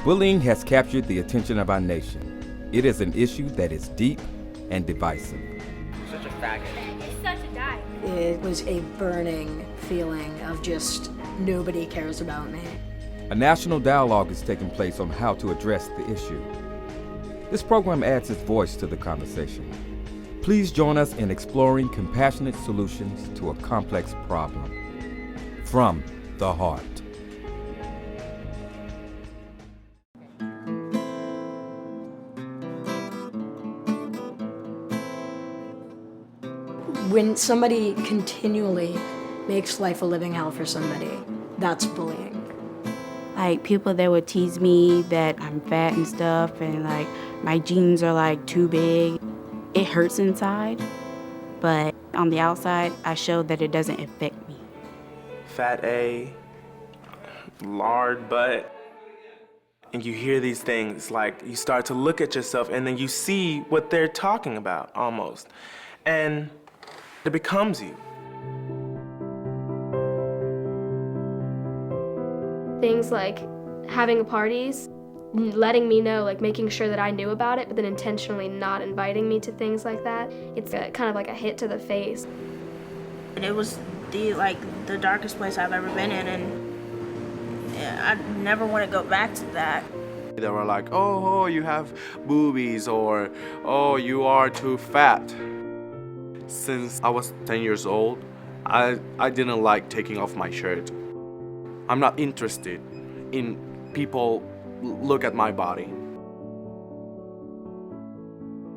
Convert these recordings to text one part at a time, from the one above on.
Bullying has captured the attention of our nation. It is an issue that is deep and divisive. Such a faggot. It's such a die. It was a burning feeling of just nobody cares about me. A national dialogue is taking place on how to address the issue. This program adds its voice to the conversation. Please join us in exploring compassionate solutions to a complex problem. From the heart. When somebody continually makes life a living hell for somebody, that's bullying. Like people that would tease me that I'm fat and stuff and like my jeans are like too big. It hurts inside, but on the outside, I show that it doesn't affect me. Fat A, lard butt, and you hear these things, like you start to look at yourself and then you see what they're talking about almost, and it becomes you. Things like having parties, letting me know, like making sure that I knew about it, but then intentionally not inviting me to things like that. It's kind of like a hit to the face. And it was the darkest place I've ever been in, and I never want to go back to that. They were like, oh, you have boobies, or oh, you are too fat. Since I was 10 years old, I didn't like taking off my shirt. I'm not interested in people look at my body.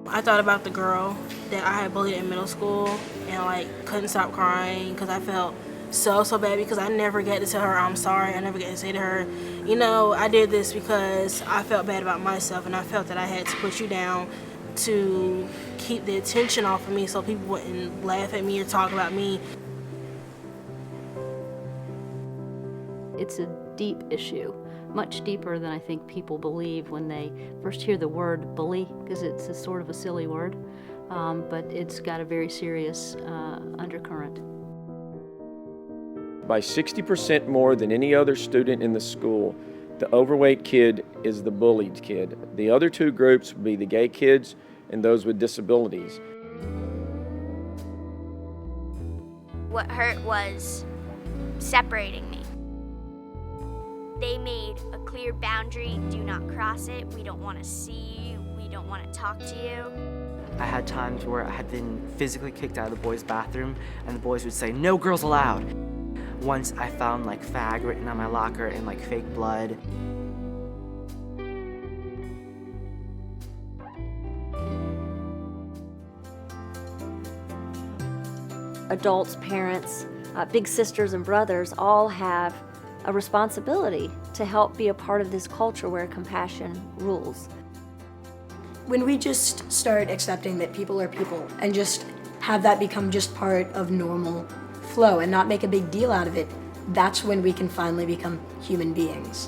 I thought about the girl that I had bullied in middle school and couldn't stop crying because I felt so bad because I never get to tell her I'm sorry. I never get to say to her, you know, I did this because I felt bad about myself and I felt that I had to put you down to keep the attention off of me so people wouldn't laugh at me or talk about me. It's a deep issue, much deeper than I think people believe when they first hear the word bully, because it's a sort of a silly word, but it's got a very serious undercurrent. By 60% more than any other student in the school, the overweight kid is the bullied kid. The other two groups would be the gay kids and those with disabilities. What hurt was separating me. They made a clear boundary, do not cross it, we don't want to see you, we don't want to talk to you. I had times where I had been physically kicked out of the boys' bathroom and the boys would say, no girls allowed. Once I found fag written on my locker and fake blood. Adults, parents, big sisters and brothers all have a responsibility to help be a part of this culture where compassion rules. When we just start accepting that people are people and just have that become just part of normal flow and not make a big deal out of it, that's when we can finally become human beings.